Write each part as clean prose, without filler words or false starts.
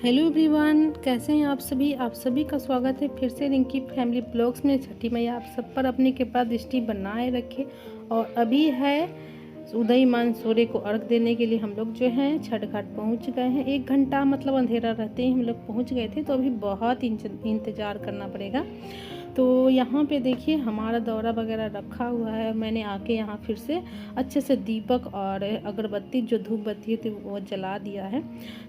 Hello everyone, कैसे हैं आप सभी का स्वागत है फिर से रिंकी फैमिली ब्लॉग्स में। छठी मैया आप सब पर अपनी कृपा दृष्टि बनाए रखे। और अभी है उदयमान सूर्य को अर्घ देने के लिए हम लोग जो हैं छठ घाट पहुँच गए हैं। 1 घंटा मतलब अंधेरा रहते ही हम लोग पहुँच गए थे, तो अभी बहुत इंतज़ार करना पड़ेगा। तो यहाँ पे देखिए हमारा दौरा वगैरह रखा हुआ है। मैंने आके यहाँ फिर से अच्छे से दीपक और अगरबत्ती जो धूप बत्ती थी वो जला दिया है,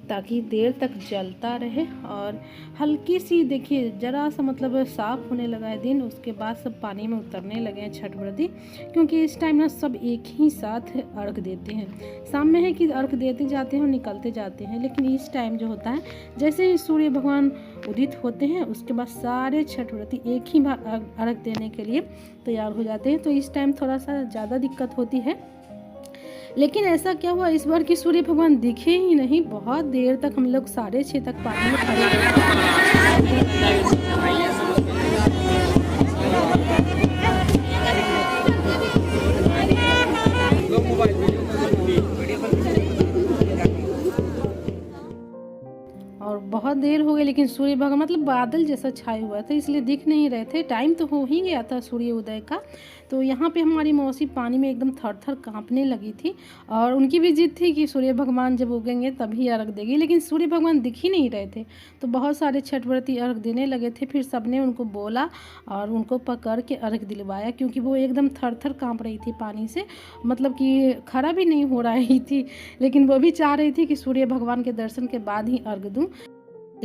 ताकि देर तक जलता रहे। और हल्की सी देखिए ज़रा सा मतलब साफ़ होने लगा है दिन, उसके बाद सब पानी में उतरने लगे हैं छठ व्रती। क्योंकि इस टाइम ना सब एक ही साथ अर्घ देते हैं। शाम में है कि अर्घ देते जाते हैं और निकलते जाते हैं, लेकिन इस टाइम जो होता है जैसे ही सूर्य भगवान उदित होते हैं उसके बाद सारे छठ व्रती एक ही बार अर्घ देने के लिए तैयार हो जाते हैं। तो इस टाइम थोड़ा सा ज़्यादा दिक्कत होती है। लेकिन ऐसा क्या हुआ इस बार कि सूर्य भगवान दिखे ही नहीं। बहुत देर तक हम लोग 6:30 तक पानी में खड़े रहे। और बहुत देर हो गई, लेकिन सूर्य भगवान मतलब बादल जैसा छाए हुआ था, इसलिए दिख नहीं रहे थे। टाइम तो हो ही गया था सूर्य उदय का। तो यहाँ पे हमारी मौसी पानी में एकदम थर थर काँपने लगी थी। और उनकी भी जिद थी कि सूर्य भगवान जब उगेंगे तभी अर्घ देगी, लेकिन सूर्य भगवान दिख ही नहीं रहे थे। तो बहुत सारे छठ व्रती अर्घ देने लगे थे। फिर सबने उनको बोला और उनको पकड़ के अर्घ दिलवाया, क्योंकि वो एकदम थर थर काँप रही थी पानी से, मतलब कि खड़ा भी नहीं हो रही थी। लेकिन वो भी चाह रही थी कि सूर्य भगवान के दर्शन के बाद ही अर्घ दूँ।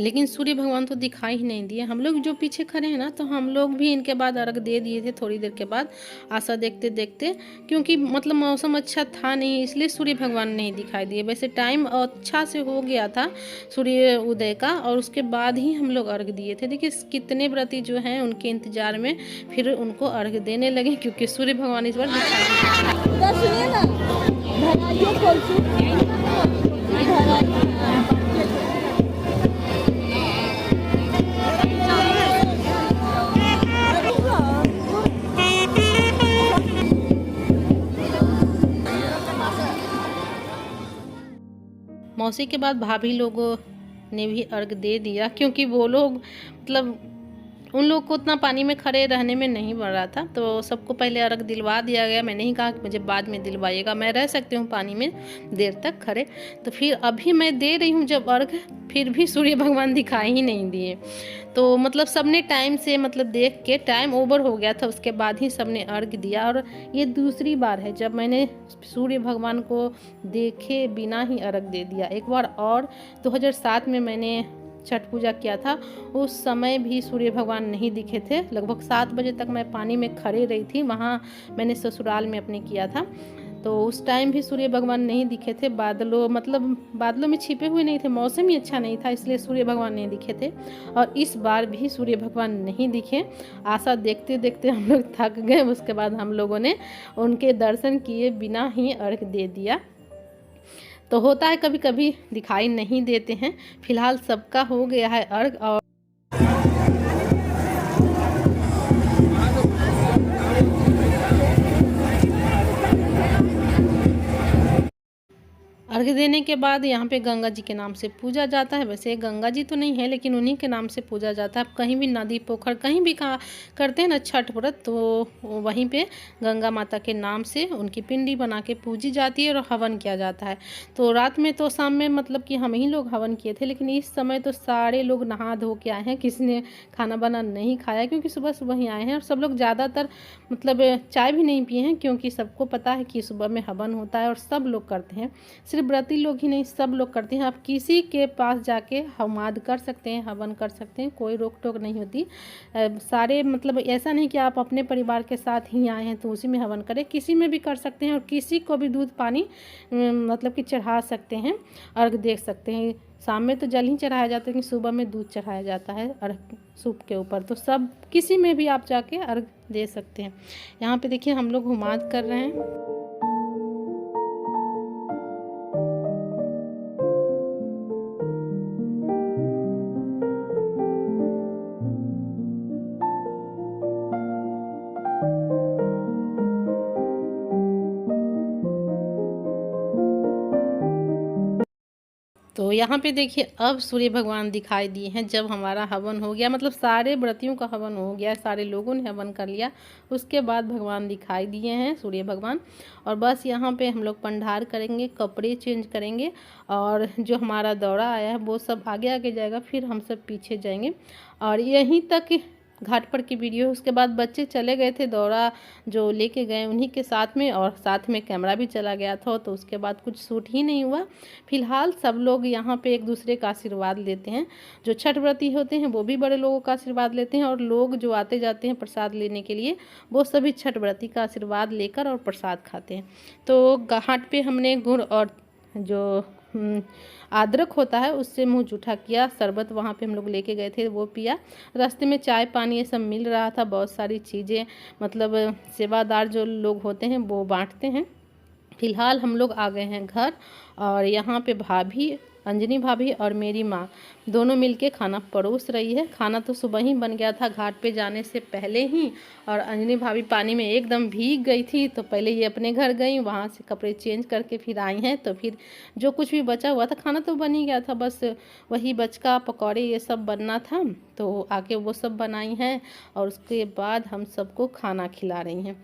लेकिन सूर्य भगवान तो दिखाई ही नहीं दिए। हम लोग जो पीछे खड़े हैं ना, तो हम लोग भी इनके बाद अर्घ दे दिए थे थोड़ी देर के बाद, आशा देखते देखते। क्योंकि मतलब मौसम अच्छा था नहीं, इसलिए सूर्य भगवान नहीं दिखाई दिए। वैसे टाइम अच्छा से हो गया था सूर्य उदय का, और उसके बाद ही हम लोग अर्घ दिए थे। देखिए कितने व्रती जो हैं उनके इंतजार में फिर उनको अर्घ देने लगे, क्योंकि सूर्य भगवान इस बार मौसी के बाद भाभी लोगों ने भी अर्घ दे दिया, क्योंकि वो लोग मतलब उन लोग को उतना पानी में खड़े रहने में नहीं बढ़ रहा था। तो सबको पहले अर्घ दिलवा दिया गया। मैंने ही कहा कि मुझे बाद में दिलवाइएगा, मैं रह सकती हूँ पानी में देर तक खड़े। तो फिर अभी मैं दे रही हूँ जब अर्घ, फिर भी सूर्य भगवान दिखाई ही नहीं दिए। तो मतलब सबने टाइम से मतलब देख के, टाइम ओवर हो गया था उसके बाद ही सबने अर्घ दिया। और ये दूसरी बार है जब मैंने सूर्य भगवान को देखे बिना ही अर्घ दे दिया। एक बार और 2007 में मैंने छठ पूजा किया था, उस समय भी सूर्य भगवान नहीं दिखे थे। लगभग 7 बजे तक मैं पानी में खड़ी रही थी, वहाँ मैंने ससुराल में अपने किया था। तो उस टाइम भी सूर्य भगवान नहीं दिखे थे। बादलों में छिपे हुए नहीं थे, मौसम ही अच्छा नहीं था, इसलिए सूर्य भगवान नहीं दिखे थे। और इस बार भी सूर्य भगवान नहीं दिखे। आशा देखते देखते हम लोग थक गए। उसके बाद हम लोगों ने उनके दर्शन किए बिना ही अर्घ दे दिया। तो होता है कभी कभी दिखाई नहीं देते हैं। फिलहाल सबका हो गया है अर्घ। और अर्घ देने के बाद यहाँ पे गंगा जी के नाम से पूजा जाता है। वैसे गंगा जी तो नहीं है, लेकिन उन्हीं के नाम से पूजा जाता है। आप कहीं भी नदी पोखर कहीं भी कहाँ करते हैं ना छठ व्रत, तो वहीं पे गंगा माता के नाम से उनकी पिंडी बना के पूजी जाती है और हवन किया जाता है। तो रात में तो शाम में मतलब कि हम ही लोग हवन किए थे, लेकिन इस समय तो सारे लोग नहा धो के आए हैं। किसी ने खाना बना नहीं खाया, क्योंकि सुबह सुबह ही आए हैं। और सब लोग ज़्यादातर मतलब चाय भी नहीं पिए हैं, क्योंकि सबको पता है कि सुबह में हवन होता है और सब लोग करते हैं। सिर्फ व्रती लोग ही नहीं, सब लोग करते हैं। आप किसी के पास जाके हवमाद कर सकते हैं, हवन कर सकते हैं, कोई रोक टोक नहीं होती। सारे मतलब ऐसा नहीं कि आप अपने परिवार के साथ ही आए हैं तो उसी में हवन करें, किसी में भी कर सकते हैं। और किसी को भी दूध पानी मतलब कि चढ़ा सकते हैं, अर्घ दे सकते हैं। शाम में तो जल ही चढ़ाया जाता है, लेकिन सुबह में दूध चढ़ाया जाता है अर्घ सूप के ऊपर। तो सब किसी में भी आप जाके अर्घ दे सकते हैं। यहाँ पे देखिए हम लोग हुमाद कर रहे हैं। तो यहाँ पे देखिए अब सूर्य भगवान दिखाई दिए हैं। जब हमारा हवन हो गया, मतलब सारे व्रतियों का हवन हो गया, सारे लोगों ने हवन कर लिया, उसके बाद भगवान दिखाई दिए हैं सूर्य भगवान। और बस यहाँ पे हम लोग पंडार करेंगे, कपड़े चेंज करेंगे और जो हमारा दौरा आया है वो सब आगे आगे जाएगा, फिर हम सब पीछे जाएंगे। और यहीं तक घाट पर की वीडियो। उसके बाद बच्चे चले गए थे, दौरा जो लेके गए उन्हीं के साथ में, और साथ में कैमरा भी चला गया था, तो उसके बाद कुछ शूट ही नहीं हुआ। फिलहाल सब लोग यहाँ पे एक दूसरे का आशीर्वाद लेते हैं। जो छठ व्रती होते हैं वो भी बड़े लोगों का आशीर्वाद लेते हैं, और लोग जो आते जाते हैं प्रसाद लेने के लिए वो सभी छठ व्रती का आशीर्वाद लेकर और प्रसाद खाते हैं। तो घाट पे हमने गुड़ और जो अदरक होता है उससे मुंह जूठा किया, शरबत वहाँ पे हम लोग लेके गए थे वो पिया। रास्ते में चाय पानी ये सब मिल रहा था, बहुत सारी चीज़ें, मतलब सेवादार जो लोग होते हैं वो बांटते हैं। फिलहाल हम लोग आ गए हैं घर, और यहाँ पे भाभी, अंजनी भाभी और मेरी माँ दोनों मिलके खाना परोस रही है। खाना तो सुबह ही बन गया था घाट पे जाने से पहले ही, और अंजनी भाभी पानी में एकदम भीग गई थी, तो पहले ये अपने घर गई, वहाँ से कपड़े चेंज करके फिर आई हैं। तो फिर जो कुछ भी बचा हुआ था, खाना तो बन ही गया था, बस वही बचका पकौड़े ये सब बनना था, तो आके वो सब बनाई हैं। और उसके बाद हम सबको खाना खिला रही हैं।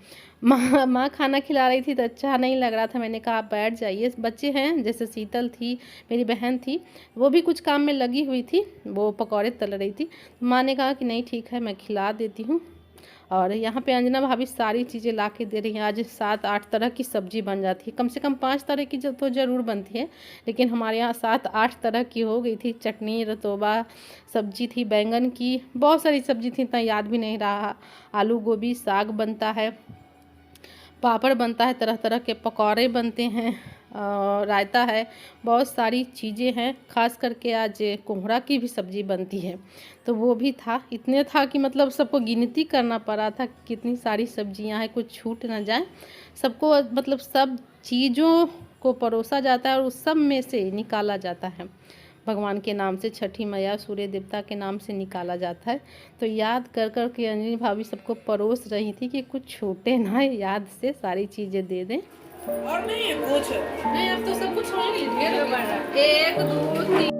माँ खाना खिला रही थी तो अच्छा नहीं लग रहा था, मैंने कहा आप बैठ जाइए। बच्चे हैं, जैसे शीतल थी, मेरी बहन थी, वो भी कुछ काम में लगी हुई थी, वो पकौड़े तल रही थी। माँ ने कहा कि नहीं ठीक है मैं खिला देती हूँ। और यहाँ पे अंजना भाभी सारी चीज़ें ला के दे रही हैं। आज 7-8 तरह की सब्जी बन जाती है, कम से कम 5 तरह की जो तो ज़रूर बनती है, लेकिन हमारे यहाँ 7-8 तरह की हो गई थी। चटनी, रतोबा, सब्जी थी बैंगन की, बहुत सारी सब्जी थी, इतना याद भी नहीं रहा। आलू गोभी, साग बनता है, पापड़ बनता है, तरह तरह के पकौड़े बनते हैं, रायता है, बहुत सारी चीज़ें हैं। खास करके आज कोहड़ा की भी सब्ज़ी बनती है, तो वो भी था। इतने था कि मतलब सबको गिनती करना पड़ा था कितनी सारी सब्जियां हैं, कुछ छूट ना जाए। सबको मतलब सब चीज़ों को परोसा जाता है और उस सब में से निकाला जाता है। भगवान के नाम से, छठी मैया सूर्य देवता के नाम से निकाला जाता है। तो याद कर कर के अंजनी भाभी सबको परोस रही थी कि कुछ छूटे ना, याद से सारी चीज़ें दे दें। और नहीं है कुछ नहीं, अब तो सब कुछ हो ही गया। 1 2 3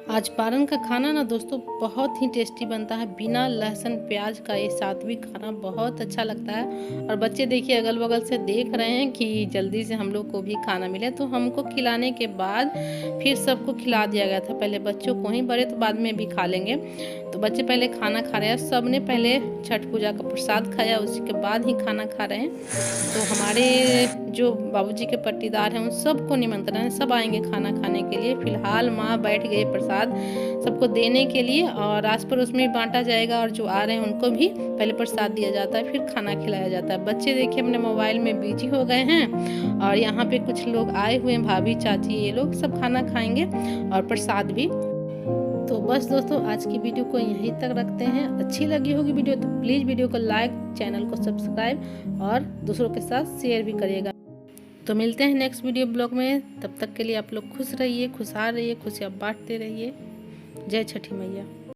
आज पारन का खाना ना दोस्तों बहुत ही टेस्टी बनता है, बिना लहसुन प्याज का ये सात्विक खाना बहुत अच्छा लगता है। और बच्चे देखिए अगल बगल से देख रहे हैं कि जल्दी से हम लोग को भी खाना मिले, तो हमको खिलाने के बाद फिर सबको खिला दिया गया था। पहले बच्चों को ही, बड़े तो बाद में भी खा लेंगे। तो बच्चे पहले खाना खा रहे हैं, सब ने पहले छठ पूजा का प्रसाद खाया, उसके बाद ही खाना खा रहे हैं। तो हमारे जो बाबूजी के पट्टीदार हैं उन सबको निमंत्रण है, सब आएंगे खाना खाने के लिए। फिलहाल माँ बैठ गए प्रसाद सबको देने के लिए, और आस पड़ोस में भी बांटा जाएगा, और जो आ रहे हैं उनको भी पहले प्रसाद दिया जाता है, फिर खाना खिलाया जाता है। बच्चे देखिए अपने मोबाइल में बिजी हो गए हैं, और यहाँ पे कुछ लोग आए हुए हैं, भाभी, चाची, ये लोग सब खाना खाएंगे और प्रसाद भी। तो बस दोस्तों आज की वीडियो को यहीं तक रखते हैं। अच्छी लगी होगी वीडियो तो प्लीज़ वीडियो को लाइक, चैनल को सब्सक्राइब और दूसरों के साथ शेयर भी करिएगा। तो मिलते हैं नेक्स्ट वीडियो ब्लॉग में, तब तक के लिए आप लोग खुश रहिए, खुशहाल रहिए, खुशियाँ बांटते रहिए। जय छठी मैया।